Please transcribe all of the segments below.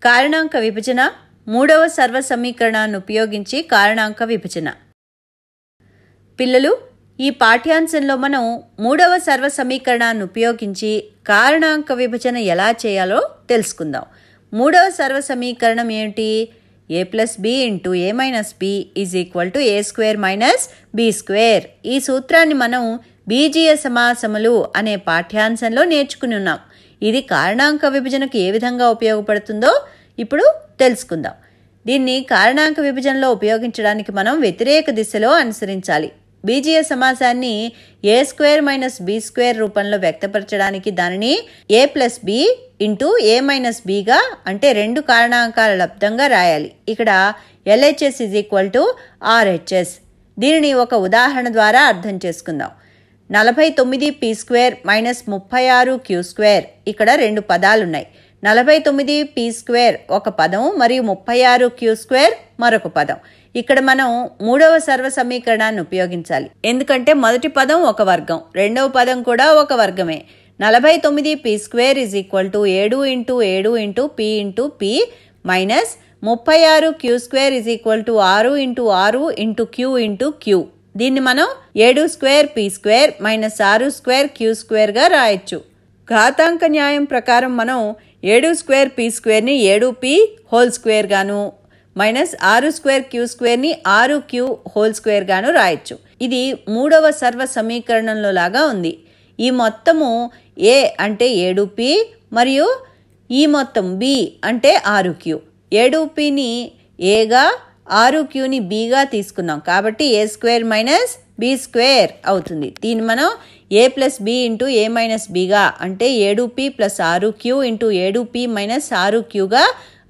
కారణాంక విభజన, మూడవ సర్వ సమీకరణాన్ని ఉపయోగించి కారణాంక విభజన. పిల్లలు, ఈ పాఠ్యాంశంలో మనం మూడవ సర్వ సమీకరణాన్ని ఉపయోగించి కారణాంక విభజన ఎలా చేయాలో తెలుసుకుందాం. మూడవ సర్వ సమీకరణం ఏమిటి? a plus B into A minus B is equal to A square minus B square. ఈ సూత్రాన్ని మనం బీజీయ సమాసములు అనే పాఠ్యాంశంలో నేర్చుకుని ఉన్నాం. ఇది కారణాంక విభజనకు ఏ విధంగా ఉపయోగపడుతుందో ఇప్పుడు తెలుసుకుందాం. దీన్ని కారణాంక విభజనలో ఉపయోగించడానికి మనం వ్యతిరేక దిశలో అనుసరించాలి. బీజీయ సమాసాన్ని A square minus B square రూపంలో వ్యక్తపరచడానికి దానిని A plus B into A minus బిగా, అంటే రెండు కారణాంకాల లబ్ధంగా రాయాలి. ఇక్కడ LHS is equal to RHS. దీనిని ఒక ఉదాహరణ ద్వారా అర్థం చేసుకుందాం. 49 P square minus 36 Q square. ఇక్కడ రెండు పదాలున్నాయి. 49 పీ స్క్వేర్ ఒక పదం మరియు 36 క్యూ స్క్వేర్ మరొక పదం. ఇక్కడ మనం మూడవ సర్వ సమీకరణాన్ని ఉపయోగించాలి. ఎందుకంటే మొదటి పదం ఒక వర్గం, రెండవ పదం కూడా ఒక వర్గమే. 49 P square is equal to 7 into 7 into P into P minus 36 Q square is equal to 6 into 6 into Q into Q. దీన్ని మనం 7 square P square minus 6 square Q స్క్వేర్గా రాయొచ్చు. ఘాతాంక న్యాయం ప్రకారం మనం 7 స్క్వేర్ పీ స్క్వేర్ని 7p హోల్ స్క్వేర్ గాను మైనస్ 6 స్క్వేర్ క్యూ స్క్వేర్ని 6q హోల్ స్క్వేర్ గాను రాయొచ్చు. ఇది మూడవ సర్వ సమీకరణంలో లాగా ఉంది. ఈ మొత్తము a అంటే 7p మరియు ఈ మొత్తం b అంటే 6q. 7pని aగా 6qని bగా తీసుకున్నాం కాబట్టి ఏ స్క్వేర్ మైనస్ బి స్క్వేర్ అవుతుంది. దీన్ని మనం ఏ ప్లస్ బి ఇంటూ ఏ మైనస్ బిగా, అంటే 7p plus 6q into 7p minus 6qగా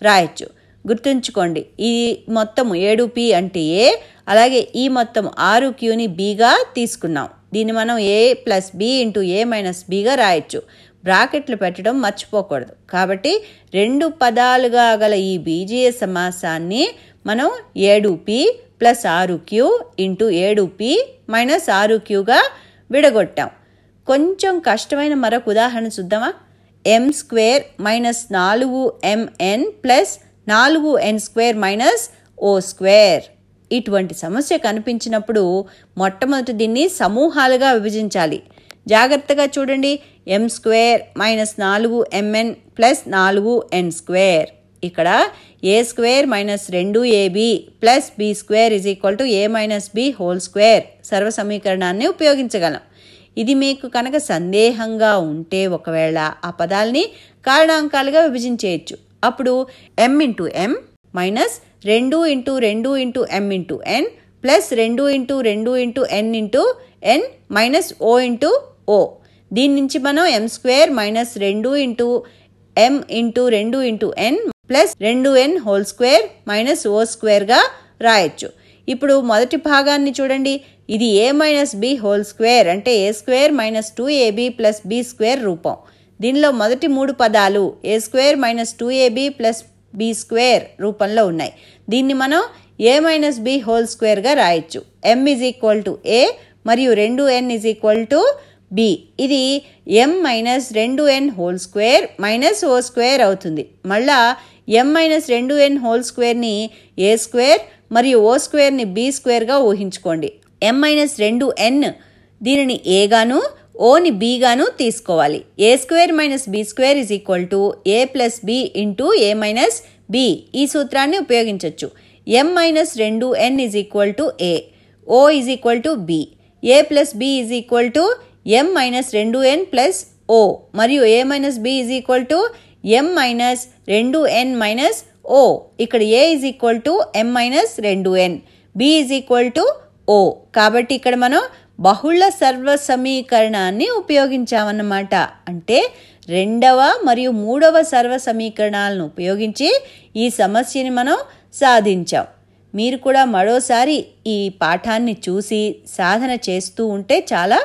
రాయొచ్చు. గుర్తుంచుకోండి, ఈ మొత్తం 7p అంటే ఏ, అలాగే ఈ మొత్తం 6qని bగా తీసుకున్నాం. దీన్ని మనం ఏ ప్లస్ బి ఇంటూ ఏ మైనస్ బిగా రాయొచ్చు. బ్రాకెట్లు పెట్టడం మర్చిపోకూడదు. కాబట్టి రెండు పదాలుగా గల ఈ బీజీయ సమాసాన్ని మనం 7p plus 6q into 7p minus 6qగా విడగొట్టాం. కొంచెం కష్టమైన మరొక ఉదాహరణ చూద్దామా? m square minus 4mn plus 4n square minus ఓ స్క్వేర్. ఇటువంటి సమస్య కనిపించినప్పుడు మొట్టమొదటి దీన్ని సమూహాలుగా విభజించాలి. జాగ్రత్తగా చూడండి. m square minus 4mn plus 4n square. ఇక్కడ a square minus 2ab plus b square is equal to a minus b whole square సర్వ సమీకరణాన్ని ఉపయోగించగలం. ఇది మీకు కనుక సందేహంగా ఉంటే ఒకవేళ ఆ పదాలని కారణాంకాలుగా విభజించేయచ్చు. అప్పుడు m into m minus 2 into 2 into m into n plus 2 into 2 into n into n minus o into o. దీని నుంచి మనం m square minus 2 into m into 2 into n plus 2n whole square minus o స్క్వేర్గా రాయొచ్చు. ఇప్పుడు మొదటి భాగాన్ని చూడండి. ఇది a minus b whole square అంటే a square minus 2ab plus b square రూపం. దీనిలో మొదటి మూడు పదాలు ఏ square minus 2ab plus b square రూపంలో ఉన్నాయి. దీన్ని మనం ఏ మైనస్ బి హోల్ స్క్వేర్గా రాయొచ్చు. m is equal to a మరియు 2n is equal to b. ఇది m minus 2n whole square minus ఓ స్క్వేర్ అవుతుంది. మళ్ళా m మైనస్ 2n హోల్ స్క్వేర్ని ఏ స్క్వేర్ మరియు ఓ స్క్వేర్ని బి స్క్వేర్గా ఊహించుకోండి. m మైనస్ 2n దీనిని ఏగాను ఓని బీగాను తీసుకోవాలి. A square minus B square is equal to a plus B into A minus b. ఈ సూత్రాన్ని ఉపయోగించవచ్చు. m minus 2n is equal to a, o is equal to b. A plus b is equal to m minus 2n plus o మరియు a minus B is equal to m minus 2n minus o. ఇక్కడ a is equal to m minus 2n, b is equal to ఓ. కాబట్టి ఇక్కడ మనం బహుళ సర్వ సమీకరణాన్ని ఉపయోగించామన్నమాట. అంటే రెండవ మరియు మూడవ సర్వ సమీకరణాలను ఉపయోగించి ఈ సమస్యని మనం సాధించాం. మీరు కూడా మరోసారి ఈ పాఠాన్ని చూసి సాధన చేస్తూ ఉంటే చాలా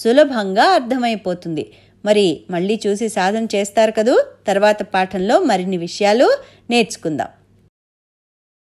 సులభంగా అర్థమైపోతుంది. మరి మళ్ళీ చూసి సాధన చేస్తారు కదూ. తర్వాత పాఠంలో మరిన్ని విషయాలు నేర్చుకుందాం.